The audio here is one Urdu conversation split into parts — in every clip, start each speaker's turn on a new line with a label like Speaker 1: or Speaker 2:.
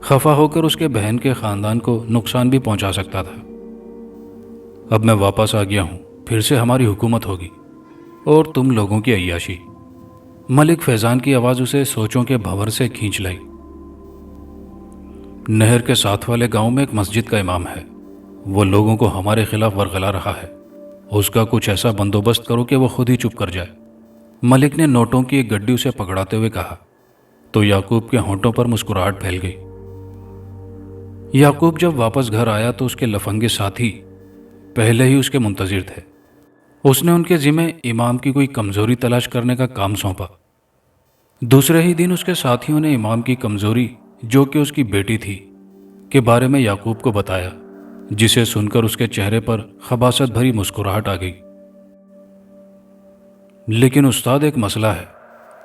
Speaker 1: خفا ہو کر اس کے بہن کے خاندان کو نقصان بھی پہنچا سکتا تھا۔ اب میں واپس آ گیا ہوں، پھر سے ہماری حکومت ہوگی اور تم لوگوں کی عیاشی۔ ملک فیضان کی آواز اسے سوچوں کے بھنور سے کھینچ لائی۔ نہر کے ساتھ والے گاؤں میں ایک مسجد کا امام ہے، وہ لوگوں کو ہمارے خلاف ورغلا رہا ہے، اس کا کچھ ایسا بندوبست کرو کہ وہ خود ہی چپ کر جائے۔ ملک نے نوٹوں کی ایک گڈی اسے پکڑاتے ہوئے کہا تو یعقوب کے ہونٹوں پر مسکراہٹ پھیل گئی۔ یعقوب جب واپس گھر آیا تو اس کے لفنگے ساتھی پہلے ہی اس کے منتظر تھے۔ اس نے ان کے ذمہ امام کی کوئی کمزوری تلاش کرنے کا کام سونپا۔ دوسرے ہی دن اس کے ساتھیوں نے امام کی کمزوری، جو کہ اس کی بیٹی تھی، کے بارے میں یعقوب کو بتایا، جسے سن کر اس کے چہرے پر خباثت بھری مسکراہٹ آ گئی۔ لیکن استاد ایک مسئلہ ہے،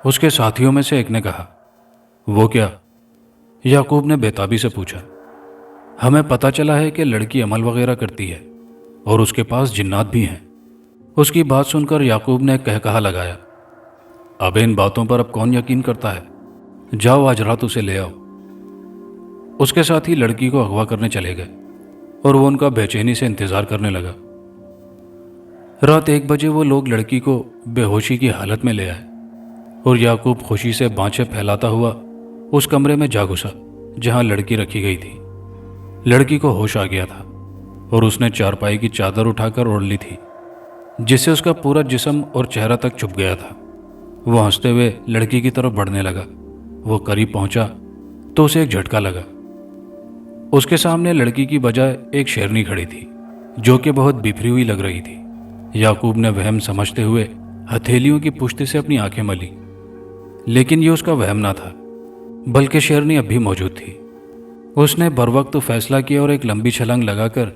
Speaker 1: اس کے ساتھیوں میں سے ایک نے کہا۔ وہ کیا؟ یعقوب نے بےتابی سے پوچھا۔ ہمیں پتہ چلا ہے کہ لڑکی عمل وغیرہ کرتی ہے اور اس کے پاس جنات بھی ہیں۔ اس کی بات سن کر یعقوب نے کہا لگایا، اب ان باتوں پر اب کون یقین کرتا ہے؟ جاؤ آج رات اسے لے آؤ۔ اس کے ساتھی لڑکی کو اغوا کرنے چلے گئے اور وہ ان کا بے چینی سے انتظار کرنے لگا۔ رات 1 بجے وہ لوگ لڑکی کو بے ہوشی کی حالت میں لے آئے اور یعقوب خوشی سے بانچیں پھیلاتا ہوا اس کمرے میں جا گھسا جہاں لڑکی رکھی گئی تھی۔ لڑکی کو ہوش آ گیا تھا اور اس نے چارپائی کی چادر اٹھا کر اوڑھ لی تھی، جس سے اس کا پورا جسم اور چہرہ تک چھپ گیا تھا۔ وہ ہنستے ہوئے لڑکی کی طرف بڑھنے لگا۔ وہ قریب پہنچا تو اسے ایک جھٹکا لگا۔ اس کے سامنے لڑکی کی بجائے ایک شیرنی کھڑی تھی، جو کہ بہت بفری ہوئی لگ رہی تھی۔ یعقوب نے وہم سمجھتے ہوئے ہتھیلیوں کی پشت سے اپنی آنکھیں ملی، لیکن یہ اس کا وہم نہ تھا، بلکہ شیرنی اب بھی موجود تھی۔ اس نے بروقت فیصلہ کیا اور ایک لمبی چھلانگ لگا کر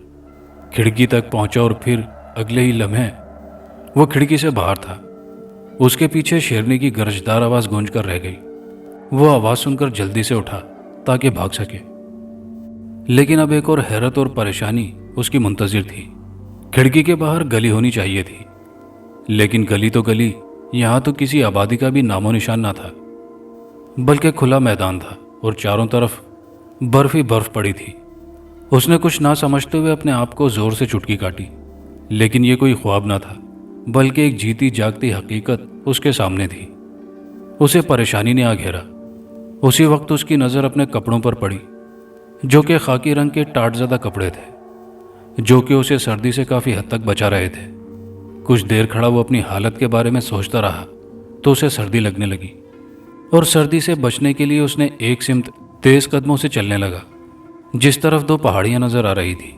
Speaker 1: کھڑکی تک پہنچا اور پھر اگلے ہی لمحے وہ کھڑکی سے باہر تھا۔ اس کے پیچھے شیرنی کی گرجدار آواز گونج کر رہ گئی۔ وہ آواز سن کر جلدی سے اٹھا تاکہ بھاگ سکے، لیکن اب ایک اور حیرت اور پریشانی اس کی منتظر تھی۔ کھڑکی کے باہر گلی ہونی چاہیے تھی، لیکن گلی تو گلی، یہاں تو کسی آبادی کا بھی نام و نشان نہ تھا، بلکہ کھلا میدان تھا اور چاروں طرف برف ہی برف پڑی تھی۔ اس نے کچھ نہ سمجھتے ہوئے اپنے آپ کو زور سے چٹکی کاٹی، لیکن یہ کوئی خواب نہ تھا، بلکہ ایک جیتی جاگتی حقیقت اس کے سامنے تھی۔ اسے پریشانی نے آ گھیرا۔ اسی وقت اس کی نظر اپنے کپڑوں پر پڑی، جو کہ خاکی رنگ کے ٹاٹ زدہ کپڑے تھے، جو کہ اسے سردی سے کافی حد تک بچا رہے تھے۔ کچھ دیر کھڑا وہ اپنی حالت کے بارے میں سوچتا رہا تو اسے سردی لگنے لگی، اور سردی سے بچنے کے لیے اس نے ایک سمت تیز قدموں سے چلنے لگا، جس طرف 2 پہاڑیاں نظر آ رہی تھی۔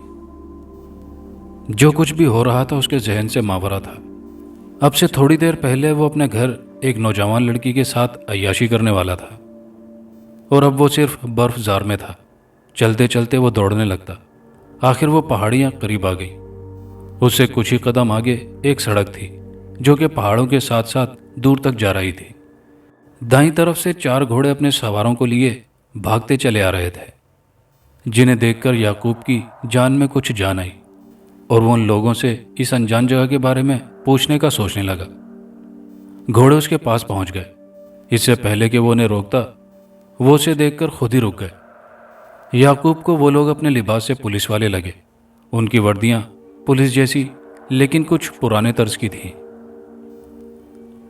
Speaker 1: جو کچھ بھی ہو رہا تھا اس کے ذہن سے ماورا تھا۔ اب سے تھوڑی دیر پہلے وہ اپنے گھر ایک نوجوان لڑکی کے ساتھ عیاشی کرنے والا تھا، اور اب وہ صرف برف زار میں تھا۔ چلتے چلتے وہ دوڑنے لگتا۔ آخر وہ پہاڑیاں قریب آ گئی۔ اس سے کچھ ہی قدم آگے ایک سڑک تھی، جو کہ پہاڑوں کے ساتھ ساتھ دور تک جا رہی تھی۔ دائیں طرف سے 4 گھوڑے اپنے سواروں کو لیے بھاگتے چلے آ رہے تھے، جنہیں دیکھ کر یعقوب کی جان میں کچھ جان آئی، اور وہ ان لوگوں سے اس انجان جگہ کے بارے میں پوچھنے کا سوچنے لگا۔ گھوڑے اس کے پاس پہنچ گئے۔ اس سے پہلے کہ وہ انہیں روکتا، وہ اسے دیکھ کر خود ہی رک گئے۔ یعقوب کو وہ لوگ اپنے لباس سے پولیس والے لگے۔ ان کی وردیاں پولیس جیسی لیکن کچھ پرانے طرز کی تھیں۔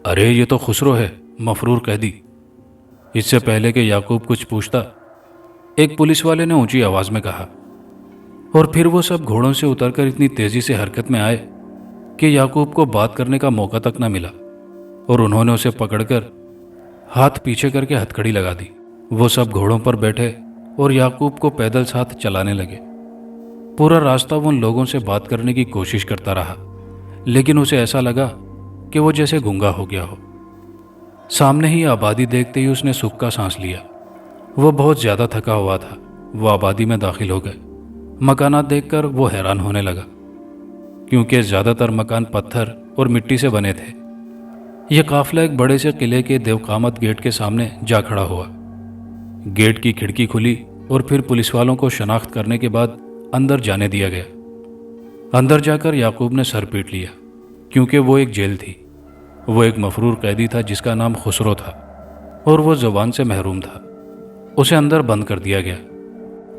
Speaker 1: ارے یہ تو خسرو ہے، مفرور قیدی۔ اس سے پہلے کہ یعقوب کچھ پوچھتا، ایک پولیس والے نے اونچی آواز میں کہا، اور پھر وہ سب گھوڑوں سے اتر کر اتنی تیزی سے حرکت میں آئے کہ یعقوب کو بات کرنے کا موقع تک نہ ملا، اور انہوں نے اسے پکڑ کر ہاتھ پیچھے کر کے ہتھکڑی لگا دی۔ وہ سب گھوڑوں پر بیٹھے اور یعقوب کو پیدل ساتھ چلانے لگے۔ پورا راستہ وہ ان لوگوں سے بات کرنے کی کوشش کرتا رہا، لیکن اسے ایسا لگا کہ وہ جیسے گونگا ہو گیا ہو۔ سامنے ہی آبادی دیکھتے ہی اس نے سکھ کا سانس لیا۔ وہ بہت زیادہ تھکا ہوا تھا۔ وہ آبادی میں داخل ہو گئے۔ مکانات دیکھ کر وہ حیران ہونے لگا، کیونکہ زیادہ تر مکان پتھر اور مٹی سے بنے تھے۔ یہ قافلہ ایک بڑے سے قلعے کے دیوقامت گیٹ کے سامنے جا کھڑا ہوا۔ گیٹ کی کھڑکی کھلی اور پھر پولیس والوں کو شناخت کرنے کے بعد اندر جانے دیا گیا۔ اندر جا کر یعقوب نے سر پیٹ لیا، کیونکہ وہ ایک جیل تھی۔ وہ ایک مفرور قیدی تھا جس کا نام خسرو تھا، اور وہ زبان سے محروم تھا۔ اسے اندر بند کر دیا گیا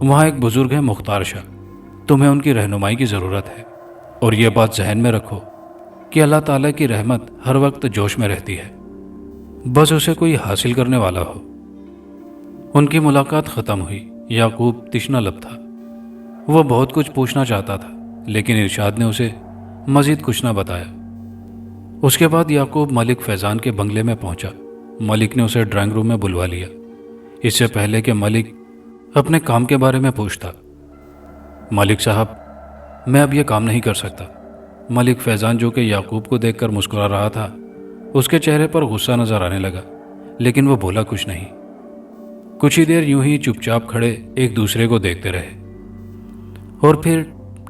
Speaker 1: وہاں ایک بزرگ ہے مختار شاہ، تمہیں ان کی رہنمائی کی ضرورت ہے، اور یہ بات ذہن میں رکھو کہ اللہ تعالیٰ کی رحمت ہر وقت جوش میں رہتی ہے، بس اسے کوئی حاصل کرنے والا ہو۔ ان کی ملاقات ختم ہوئی۔ یعقوب تشنہ لب تھا، وہ بہت کچھ پوچھنا چاہتا تھا، لیکن ارشاد نے اسے مزید کچھ نہ بتایا۔ اس کے بعد یعقوب ملک فیضان کے بنگلے میں پہنچا۔ ملک نے اسے ڈرائنگ روم میں بلوا لیا، اس سے پہلے کہ ملک اپنے کام کے بارے میں پوچھتا۔ ملک صاحب، میں اب یہ کام نہیں کر سکتا۔ ملک فیضان، جو کہ یعقوب کو دیکھ کر مسکرا رہا تھا، اس کے چہرے پر غصہ نظر آنے لگا، لیکن وہ بولا کچھ نہیں۔ کچھ ہی دیر یوں ہی چپ چاپ کھڑے ایک دوسرے کو دیکھتے رہے، اور پھر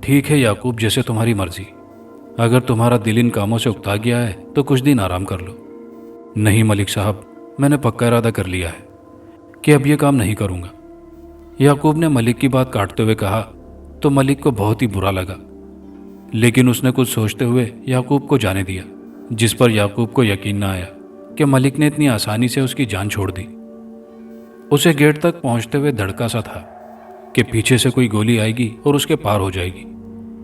Speaker 1: ٹھیک ہے یعقوب، جیسے تمہاری مرضی، اگر تمہارا دل ان کاموں سے اکتا گیا ہے تو کچھ دن آرام کر لو۔ نہیں ملک صاحب، میں نے پکا ارادہ کر لیا ہے کہ اب یہ کام نہیں کروں گا، یعقوب نے ملک کی بات کاٹتے ہوئے کہا۔ تو ملک کو بہت ہی برا لگا، لیکن اس نے کچھ سوچتے ہوئے یعقوب کو جانے دیا، جس پر یعقوب کو یقین نہ آیا کہ ملک نے اتنی آسانی سے اس کی جان چھوڑ دی۔ اسے گیٹ تک پہنچتے ہوئے دھڑکا سا تھا کہ پیچھے سے کوئی گولی آئے گی اور اس کے پار ہو جائے گی،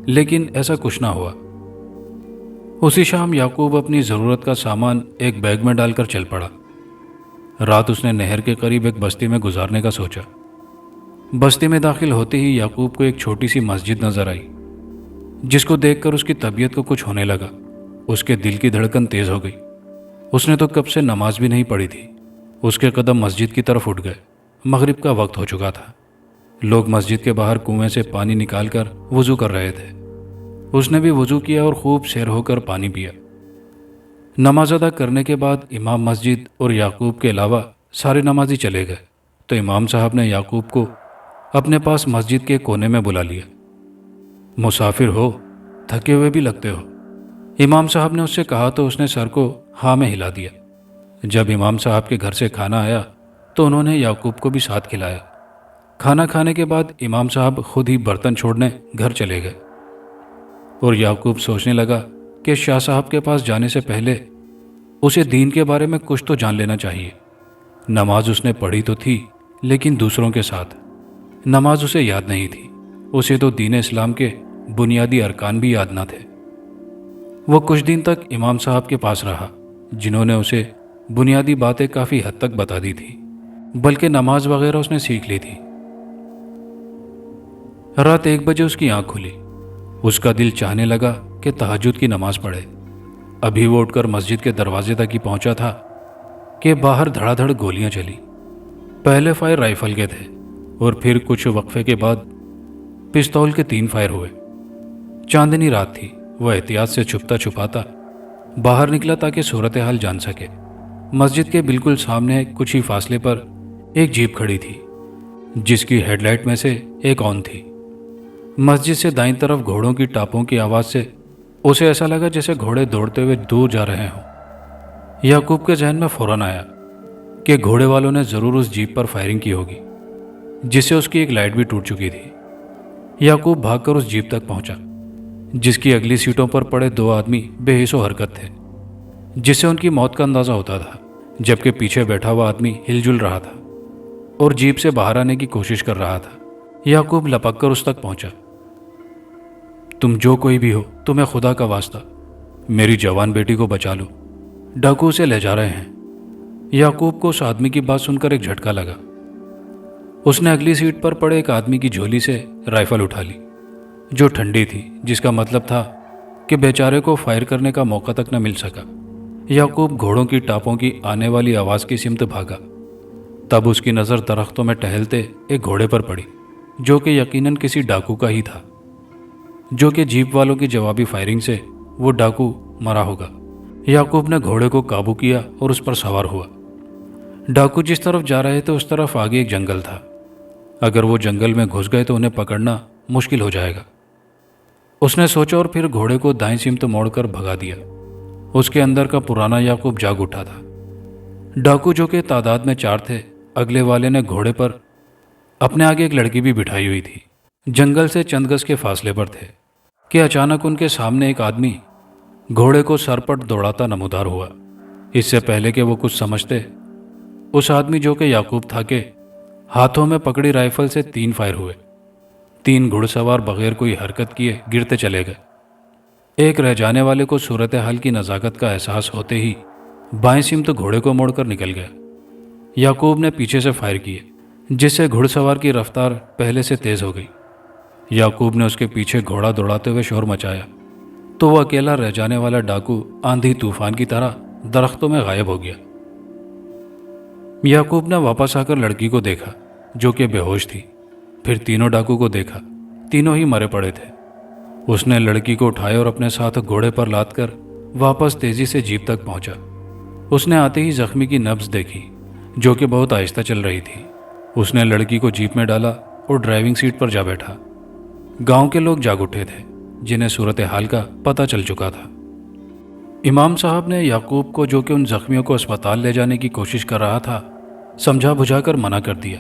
Speaker 1: لیکن ایسا کچھ نہ ہوا۔ اسی شام یعقوب اپنی ضرورت کا سامان ایک بیگ میں ڈال کر چل پڑا۔ رات اس نے نہر کے قریب ایک بستی میں گزارنے کا سوچا۔ بستی میں داخل ہوتے ہی یعقوب کو ایک چھوٹی سی مسجد نظر آئی، جس کو دیکھ کر اس کی طبیعت کو کچھ ہونے لگا۔ اس کے دل کی دھڑکن تیز ہو گئی۔ اس نے تو کب سے نماز بھی نہیں پڑھی تھی۔ اس کے قدم مسجد کی طرف اٹھ گئے۔ مغرب کا وقت ہو چکا تھا۔ لوگ مسجد کے باہر کنویں سے پانی نکال کر وضو کر رہے تھے۔ اس نے بھی وضو کیا اور خوب سیر ہو کر پانی پیا۔ نماز ادا کرنے کے بعد امام مسجد اور یعقوب کے علاوہ سارے نمازی چلے گئے، تو امام صاحب نے یعقوب کو اپنے پاس مسجد کے کونے میں بلا لیا۔ مسافر ہو، تھکے ہوئے بھی لگتے ہو، امام صاحب نے اس سے کہا تو اس نے سر کو ہاں میں ہلا دیا۔ جب امام صاحب کے گھر سے کھانا آیا تو انہوں نے یعقوب کو بھی ساتھ کھلایا۔ کھانا کھانے کے بعد امام صاحب خود ہی برتن چھوڑنے گھر چلے گئے، اور یعقوب سوچنے لگا کہ شاہ صاحب کے پاس جانے سے پہلے اسے دین کے بارے میں کچھ تو جان لینا چاہیے۔ نماز اس نے پڑھی تو تھی، لیکن دوسروں کے ساتھ۔ نماز اسے یاد نہیں تھی، اسے تو دین اسلام کے بنیادی ارکان بھی یاد نہ تھے۔ وہ کچھ دن تک امام صاحب کے پاس رہا، جنہوں نے اسے بنیادی باتیں کافی حد تک بتا دی تھی، بلکہ نماز وغیرہ اس نے سیکھ لی تھی۔ رات 1 بجے اس کی آنکھ کھلی۔ اس کا دل چاہنے لگا کہ تہجد کی نماز پڑھے۔ ابھی وہ اٹھ کر مسجد کے دروازے تک ہی پہنچا تھا کہ باہر دھڑا دھڑ گولیاں چلی۔ پہلے فائر رائفل کے تھے، اور پھر کچھ وقفے کے بعد پستول کے 3 فائر ہوئے۔ چاندنی رات تھی۔ وہ احتیاط سے چھپتا چھپاتا باہر نکلا تاکہ صورتحال جان سکے۔ مسجد کے بالکل سامنے کچھ ہی فاصلے پر ایک جیپ کھڑی تھی، جس کی ہیڈ لائٹ میں سے ایک آن تھی۔ مسجد سے دائیں طرف گھوڑوں کی ٹاپوں کی آواز سے اسے ایسا لگا جیسے گھوڑے دوڑتے ہوئے دور جا رہے ہوں۔ یعقوب کے ذہن میں فوراً آیا کہ گھوڑے والوں نے ضرور اس جیپ پر فائرنگ کی ہوگی، جس سے اس کی ایک لائٹ بھی ٹوٹ چکی تھی۔ یعقوب بھاگ کر اس جیپ تک پہنچا، جس کی اگلی سیٹوں پر پڑے 2 آدمی بے حس و حرکت تھے، جس سے ان کی موت کا اندازہ ہوتا تھا، جبکہ پیچھے بیٹھا ہوا آدمی ہل جل رہا تھا اور جیپ سے باہر آنے کی کوشش کر رہا تھا۔ یعقوب لپک کر اس تک پہنچا۔ تم جو کوئی بھی ہو، تمہیں خدا کا واسطہ میری جوان بیٹی کو بچا لو، ڈاکو اسے لے جا رہے ہیں۔ یعقوب کو اس آدمی کی بات سن کر ایک جھٹکا لگا۔ اس نے اگلی سیٹ پر پڑے ایک آدمی کی جھولی سے رائفل اٹھا لی، جو ٹھنڈی تھی، جس کا مطلب تھا کہ بیچارے کو فائر کرنے کا موقع تک نہ مل سکا۔ یعقوب گھوڑوں کی ٹاپوں کی آنے والی آواز کی سمت بھاگا۔ تب اس کی نظر درختوں میں ٹہلتے ایک گھوڑے پر پڑی، جو کہ یقیناً کسی ڈاکو کا ہی تھا، جو کہ جیپ والوں کی جوابی فائرنگ سے وہ ڈاکو مرا ہوگا۔ یعقوب نے گھوڑے کو قابو کیا اور اس پر سوار ہوا۔ ڈاکو جس طرف جا رہے تھے اس طرف آگے ایک جنگل تھا۔ اگر وہ جنگل میں گھس گئے تو انہیں پکڑنا مشکل ہو جائے گا، اس نے سوچا، اور پھر گھوڑے کو دائیں سمت موڑ کر بھگا دیا۔ اس کے اندر کا پرانا یعقوب جاگ اٹھا تھا۔ ڈاکو، جو کہ تعداد میں 4 تھے، اگلے والے نے گھوڑے پر اپنے آگے ایک لڑکی بھی بٹھائی ہوئی تھی، جنگل سے چند گز کے فاصلے پر تھے کہ اچانک ان کے سامنے ایک آدمی گھوڑے کو سرپٹ دوڑاتا نمودار ہوا۔ اس سے پہلے کہ وہ کچھ سمجھتے، اس آدمی، جو کہ یعقوب تھا، کے ہاتھوں میں پکڑی رائفل سے 3 فائر ہوئے۔ 3 گھڑ سوار بغیر کوئی حرکت کیے گرتے چلے گئے۔ ایک رہ جانے والے کو صورتحال کی نزاکت کا احساس ہوتے ہی بائیں سمت گھوڑے کو موڑ کر نکل گیا۔ یعقوب نے پیچھے سے فائر کیے، جس سے گھڑ سوار کی رفتار پہلے سے تیز ہو گئی۔ یعقوب نے اس کے پیچھے گھوڑا دوڑاتے ہوئے شور مچایا تو وہ اکیلا رہ جانے والا ڈاکو آندھی طوفان کی طرح درختوں میں غائب ہو گیا۔ یعقوب نے واپس آ کر لڑکی کو دیکھا جو کہ بے ہوش تھی، پھر تینوں ڈاکو کو دیکھا، تینوں ہی مرے پڑے تھے۔ اس نے لڑکی کو اٹھایا اور اپنے ساتھ گھوڑے پر لاد کر واپس تیزی سے جیپ تک پہنچا۔ اس نے آتے ہی زخمی کی نبض دیکھی جو کہ بہت آہستہ چل رہی تھی۔ اس نے لڑکی کو جیپ میں ڈالا اور ڈرائیونگ سیٹ پر جا بیٹھا۔ گاؤں کے لوگ جاگ اٹھے تھے جنہیں صورتحال کا پتہ چل چکا تھا۔ امام صاحب نے یعقوب کو، جو کہ ان زخمیوں کو اسپتال لے جانے کی کوشش کر رہا تھا، سمجھا بجھا کر منع کر دیا،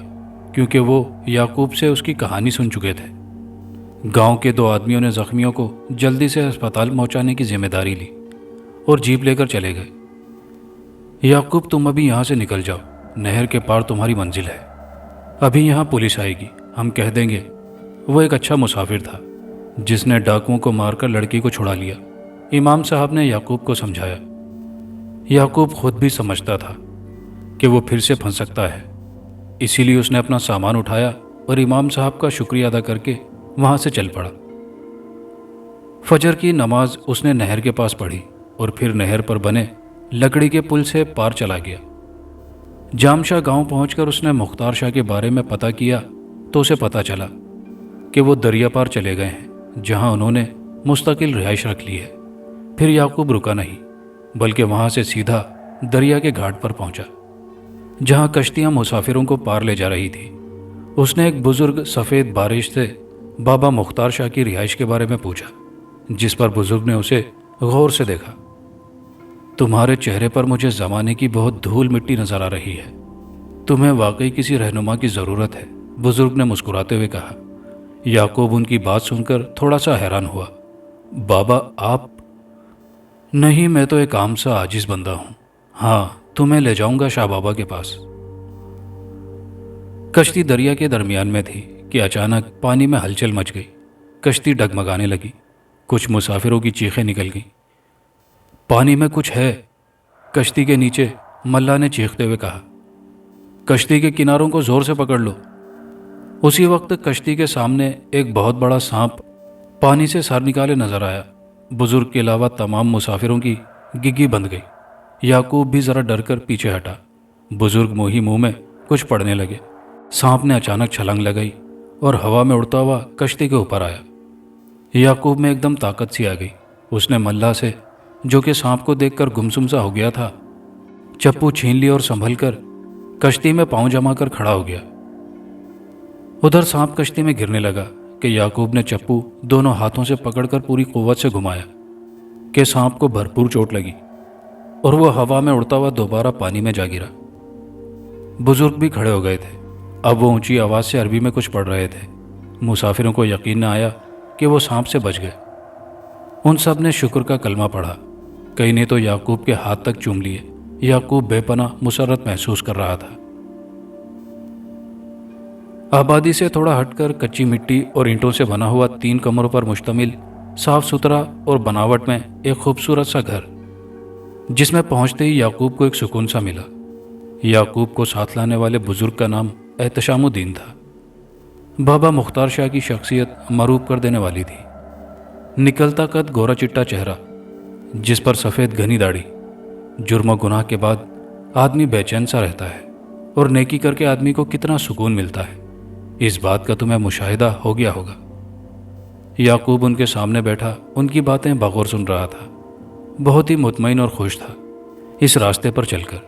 Speaker 1: کیونکہ وہ یعقوب سے اس کی کہانی سن چکے تھے۔ گاؤں کے 2 آدمیوں نے زخمیوں کو جلدی سے اسپتال پہنچانے کی ذمہ داری لی اور جیپ لے کر چلے گئے۔ یعقوب، تم ابھی یہاں سے نکل جاؤ، نہر کے پار تمہاری منزل ہے۔ ابھی یہاں پولیس آئے گی، ہم کہہ دیں گے وہ ایک اچھا مسافر تھا جس نے ڈاکوؤں کو مار کر لڑکی کو چھڑا لیا، امام صاحب نے یعقوب کو سمجھایا۔ یعقوب خود بھی سمجھتا تھا کہ وہ پھر سے پھنس سکتا ہے، اسی لیے اس نے اپنا سامان اٹھایا اور امام صاحب کا شکریہ ادا کر کے وہاں سے چل پڑا۔ فجر کی نماز اس نے نہر کے پاس پڑھی اور پھر نہر پر بنے لکڑی کے پل سے پار چلا گیا۔ جام شاہ گاؤں پہنچ کر اس نے مختار شاہ کے بارے میں پتہ کیا تو اسے پتہ چلا کہ وہ دریا پار چلے گئے ہیں، جہاں انہوں نے مستقل رہائش رکھ لی ہے۔ پھر یعقوب رکا نہیں، بلکہ وہاں سے سیدھا دریا کے گھاٹ پر پہنچا جہاں کشتیاں مسافروں کو پار لے جا رہی تھی۔ اس نے ایک بزرگ سفید بارش سے بابا مختار شاہ کی رہائش کے بارے میں پوچھا، جس پر بزرگ نے اسے غور سے دیکھا۔ تمہارے چہرے پر مجھے زمانے کی بہت دھول مٹی نظر آ رہی ہے، تمہیں واقعی کسی رہنما کی ضرورت ہے، بزرگ نے مسکراتے ہوئے کہا۔ یعقوب ان کی بات سن کر تھوڑا سا حیران ہوا۔ بابا آپ؟ نہیں، میں تو ایک عام سا عاجز بندہ ہوں۔ ہاں، تمہیں لے جاؤں گا شاہ بابا کے پاس۔ کشتی دریا کے درمیان میں تھی کہ اچانک پانی میں ہلچل مچ گئی، کشتی ڈگمگانے لگی، کچھ مسافروں کی چیخیں نکل گئیں۔ پانی میں کچھ ہے، کشتی کے نیچے ملا نے چیختے ہوئے کہا۔ کشتی کے کناروں کو زور سے پکڑ لو۔ اسی وقت کشتی کے سامنے ایک بہت بڑا سانپ پانی سے سر نکالے نظر آیا۔ بزرگ کے علاوہ تمام مسافروں کی گگی بند گئی۔ یعقوب بھی ذرا ڈر کر پیچھے ہٹا۔ بزرگ منہ میں کچھ پڑنے لگے۔ سانپ نے اچانک چھلانگ لگائی اور ہوا میں اڑتا ہوا کشتی کے اوپر آیا۔ یعقوب میں ایک دم طاقت سی آ گئی۔ اس نے ملا سے، جو کہ سانپ کو دیکھ کر گمسم سا ہو گیا تھا، چپو چھین لی اور سنبھل کر کشتی میں پاؤں جما کر کھڑا ہو گیا۔ ادھر سانپ کشتی میں گرنے لگا کہ یعقوب نے چپو دونوں ہاتھوں سے پکڑ کر پوری قوت سے گھمایا کہ سانپ کو بھرپور چوٹ لگی اور وہ ہوا میں اڑتا ہوا دوبارہ پانی میں جا گرا۔ بزرگ بھی کھڑے ہو گئے تھے۔ اب وہ اونچی آواز سے عربی میں کچھ پڑھ رہے تھے۔ مسافروں کو یقین نہ آیا کہ وہ سانپ سے بچ گئے۔ ان سب نے شکر کا کلمہ پڑھا، کئی نے تو یعقوب کے ہاتھ تک چوم لیے۔ یعقوب بے پناہ مسرت محسوس کر رہا تھا۔ آبادی سے تھوڑا ہٹ کر کچی مٹی اور اینٹوں سے بنا ہوا 3 کمروں پر مشتمل صاف ستھرا اور بناوٹ میں ایک خوبصورت سا گھر، جس میں پہنچتے ہی یعقوب کو ایک سکون سا ملا۔ یعقوب کو ساتھ لانے والے بزرگ کا نام احتشام الدین تھا۔ بابا مختار شاہ کی شخصیت مروب کر دینے والی تھی۔ نکلتا قد، گورا چٹا چہرہ، جس پر سفید گھنی داڑھی۔ جرم و گناہ کے بعد آدمی بے چین سا رہتا ہے، اور نیکی کر کے آدمی کو کتنا سکون ملتا ہے، اس بات کا تمہیں مشاہدہ ہو گیا ہوگا۔ یعقوب ان کے سامنے بیٹھا ان کی باتیں بغور سن رہا تھا، بہت ہی مطمئن اور خوش تھا اس راستے پر چل کر۔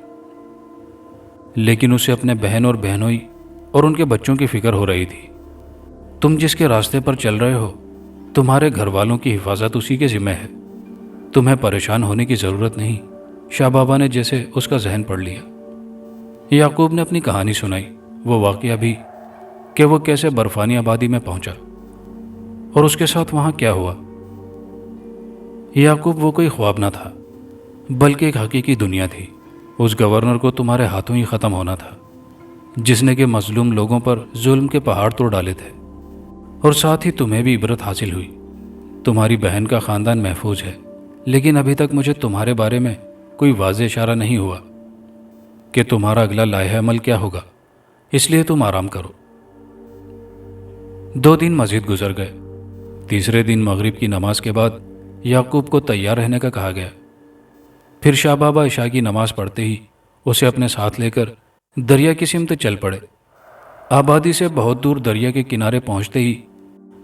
Speaker 1: لیکن اسے اپنے بہن اور بہنوئی اور ان کے بچوں کی فکر ہو رہی تھی۔ تم جس کے راستے پر چل رہے ہو، تمہارے گھر والوں کی حفاظت اسی کے ذمہ ہے، تمہیں پریشان ہونے کی ضرورت نہیں، شاہ بابا نے جیسے اس کا ذہن پڑھ لیا۔ یعقوب نے اپنی کہانی سنائی، وہ واقعہ بھی کہ وہ کیسے برفانی آبادی میں پہنچا اور اس کے ساتھ وہاں کیا ہوا۔ یعقوب، وہ کوئی خواب نہ تھا، بلکہ ایک حقیقی دنیا تھی۔ اس گورنر کو تمہارے ہاتھوں ہی ختم ہونا تھا، جس نے کہ مظلوم لوگوں پر ظلم کے پہاڑ توڑ ڈالے تھے۔ اور ساتھ ہی تمہیں بھی عبرت حاصل ہوئی۔ تمہاری بہن کا خاندان محفوظ ہے، لیکن ابھی تک مجھے تمہارے بارے میں کوئی واضح اشارہ نہیں ہوا کہ تمہارا اگلا لائحہ عمل کیا ہوگا، اس لیے تم آرام کرو۔ 2 دن مزید گزر گئے۔ تیسرے دن مغرب کی نماز کے بعد یعقوب کو تیار رہنے کا کہا گیا۔ پھر شاہ بابا عشاء کی نماز پڑھتے ہی اسے اپنے ساتھ لے کر دریا کی سمت چل پڑے۔ آبادی سے بہت دور دریا کے کنارے پہنچتے ہی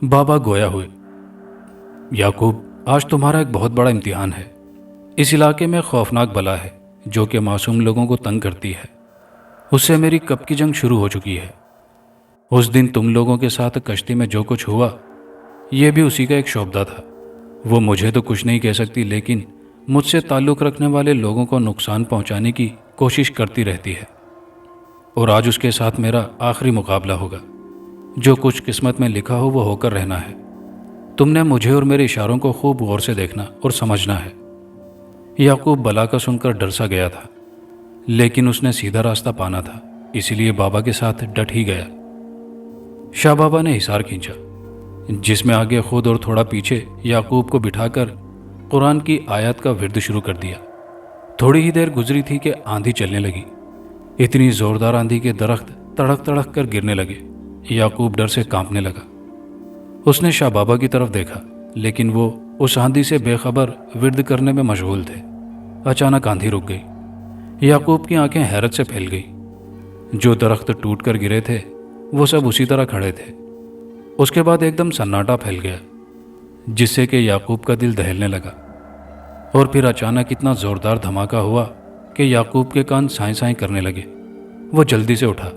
Speaker 1: بابا گویا ہوئے، یعقوب، آج تمہارا ایک بہت بڑا امتحان ہے۔ اس علاقے میں خوفناک بلا ہے جو کہ معصوم لوگوں کو تنگ کرتی ہے۔ اس سے میری کب کی جنگ شروع ہو چکی ہے۔ اس دن تم لوگوں کے ساتھ کشتی میں جو کچھ ہوا، یہ بھی اسی کا ایک شعبہ تھا۔ وہ مجھے تو کچھ نہیں کہہ سکتی، لیکن مجھ سے تعلق رکھنے والے لوگوں کو نقصان پہنچانے کی کوشش کرتی رہتی ہے، اور آج اس کے ساتھ میرا آخری مقابلہ ہوگا۔ جو کچھ قسمت میں لکھا ہو وہ ہو کر رہنا ہے۔ تم نے مجھے اور میرے اشاروں کو خوب غور سے دیکھنا اور سمجھنا ہے۔ یعقوب بلا کا سن کر ڈر سا گیا تھا، لیکن اس نے سیدھا راستہ پانا تھا، اسی لیے بابا کے ساتھ ڈٹ ہی گیا۔ شاہ بابا نے حصار کھینچا، جس میں آگے خود اور تھوڑا پیچھے یعقوب کو بٹھا کر قرآن کی آیات کا ورد شروع کر دیا۔ تھوڑی ہی دیر گزری تھی کہ آندھی چلنے لگی۔ اتنی زوردار آندھی کے درخت تڑک تڑک کر گرنے لگے۔ یعقوب ڈر سے کانپنے لگا۔ اس نے شاہ بابا کی طرف دیکھا، لیکن وہ اس آندھی سے بے خبر ورد کرنے میں مشغول تھے۔ اچانک آندھی رک گئی۔ یعقوب کی آنکھیں حیرت سے پھیل گئی۔ جو درخت ٹوٹ کر گرے تھے وہ سب اسی طرح کھڑے تھے۔ اس کے بعد ایک دم سناٹا پھیل گیا، جس سے کہ یعقوب کا دل دہلنے لگا۔ اور پھر اچانک اتنا زوردار دھماکہ ہوا کہ یعقوب کے کان سائیں سائیں کرنے لگے۔ وہ جلدی سے اٹھا۔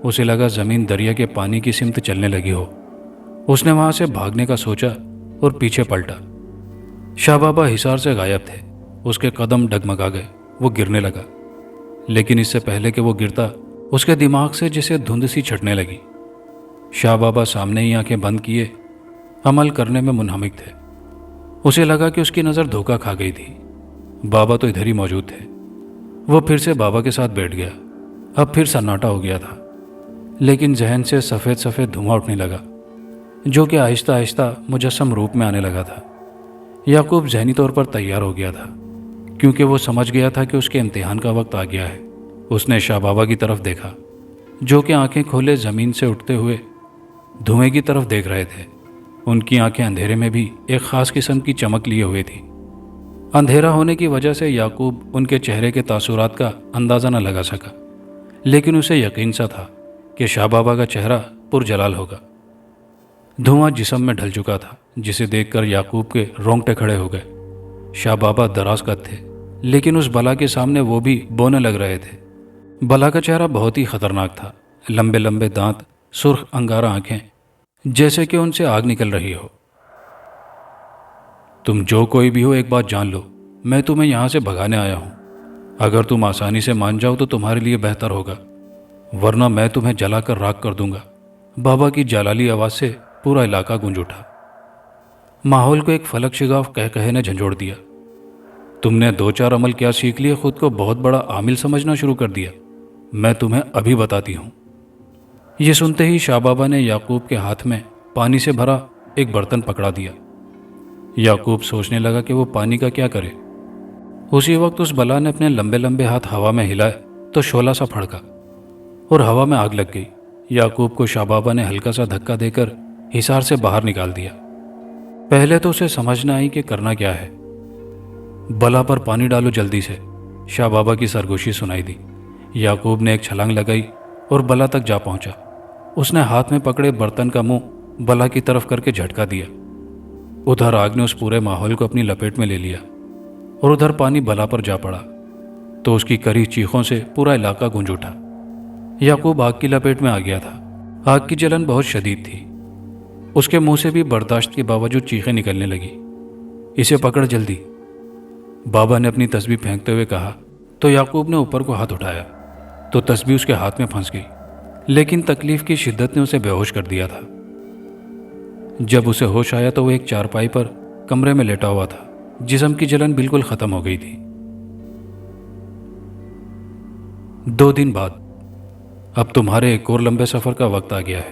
Speaker 1: اسے لگا زمین دریا کے پانی کی سمت چلنے لگی ہو۔ اس نے وہاں سے بھاگنے کا سوچا اور پیچھے پلٹا۔ شاہ بابا حصار سے غائب تھے۔ اس کے قدم ڈگمگا گئے۔ وہ گرنے لگا، لیکن اس سے پہلے کہ وہ گرتا، اس کے دماغ سے جسے دھند سی چھٹنے لگی۔ شاہ بابا سامنے ہی آنکھیں بند کیے عمل کرنے میں منہمک تھے۔ اسے لگا کہ اس کی نظر دھوکہ کھا گئی تھی۔ بابا تو ادھر ہی موجود تھے۔ وہ پھر سے بابا کے ساتھ بیٹھ گیا۔ اب پھر سناٹا ہو گیا تھا، لیکن ذہن سے سفید سفید دھواں اٹھنے لگا، جو کہ آہستہ آہستہ مجسم روپ میں آنے لگا تھا۔ یعقوب ذہنی طور پر تیار ہو گیا تھا، کیونکہ وہ سمجھ گیا تھا کہ اس کے امتحان کا وقت آ گیا ہے۔ اس نے شاہ بابا کی طرف دیکھا، جو کہ آنکھیں کھولے زمین سے اٹھتے ہوئے دھوئیں کی طرف دیکھ رہے تھے۔ ان کی آنکھیں اندھیرے میں بھی ایک خاص قسم کی چمک لیے ہوئے تھی۔ اندھیرا ہونے کی وجہ سے یعقوب ان کے چہرے کے تاثرات کا اندازہ نہ لگا سکا، لیکن اسے یقین سا تھا کہ شاہ بابا کا چہرہ پرجلال ہوگا۔ دھواں جسم میں ڈھل چکا تھا، جسے دیکھ کر یعقوب کے رونگٹے کھڑے ہو گئے۔ شاہ بابا دراز قد تھے، لیکن اس بلا کے سامنے وہ بھی بونے لگ رہے تھے۔ بلا کا چہرہ بہت ہی خطرناک تھا۔ لمبے لمبے دانت، سرخ انگارہ آنکھیں، جیسے کہ ان سے آگ نکل رہی ہو۔ تم جو کوئی بھی ہو، ایک بات جان لو، میں تمہیں یہاں سے بھگانے آیا ہوں۔ اگر تم آسانی سے مان جاؤ تو تمہارے لیے بہتر ہوگا، ورنہ میں تمہیں جلا کر راکھ کر دوں گا۔ بابا کی جلالی آواز سے پورا علاقہ گونج اٹھا۔ ماحول کو ایک فلک شگاف کہے نے جھنجھوڑ دیا۔ تم نے 2-4 عمل کیا سیکھ لیے، خود کو بہت بڑا عامل سمجھنا شروع کر دیا۔ میں تمہیں ابھی بتاتی ہوں۔ یہ سنتے ہی شاہ بابا نے یعقوب کے ہاتھ میں پانی سے بھرا ایک برتن پکڑا دیا۔ یعقوب سوچنے لگا کہ وہ پانی کا کیا کرے۔ اسی وقت اس بلا نے اپنے لمبے لمبے ہاتھ ہوا میں ہلائے تو شعلہ سا پھڑکا اور ہوا میں آگ لگ گئی۔ یعقوب کو شاہ بابا نے ہلکا سا دھکا دے کر حصار سے باہر نکال دیا۔ پہلے تو اسے سمجھ نہ آئی کہ کرنا کیا ہے۔ بلا پر پانی ڈالو جلدی سے، شاہ بابا کی سرگوشی سنائی دی۔ یعقوب نے ایک چھلانگ لگائی اور بلا تک جا پہنچا۔ اس نے ہاتھ میں پکڑے برتن کا منہ بلا کی طرف کر کے جھٹکا دیا۔ ادھر آگ نے اس پورے ماحول کو اپنی لپیٹ میں لے لیا اور ادھر پانی بلا پر جا پڑا تو اس کی کری چیخوں سے پورا علاقہ گونج اٹھا۔ یعقوب آگ کی لپیٹ میں آ گیا تھا۔ آگ کی جلن بہت شدید تھی۔ اس کے منہ سے بھی برداشت کے باوجود چیخیں نکلنے لگی۔ اسے پکڑ جلدی، بابا نے اپنی تسبیح پھینکتے ہوئے کہا تو یعقوب نے اوپر کو ہاتھ اٹھایا تو تسبیح اس کے ہاتھ میں پھنس گئی، لیکن تکلیف کی شدت نے اسے بے ہوش کر دیا تھا۔ جب اسے ہوش آیا تو وہ ایک چارپائی پر کمرے میں لیٹا ہوا تھا۔ جسم کی جلن بالکل ختم ہو گئی تھی۔ 2 دن بعد اب تمہارے ایک اور لمبے سفر کا وقت آ گیا ہے۔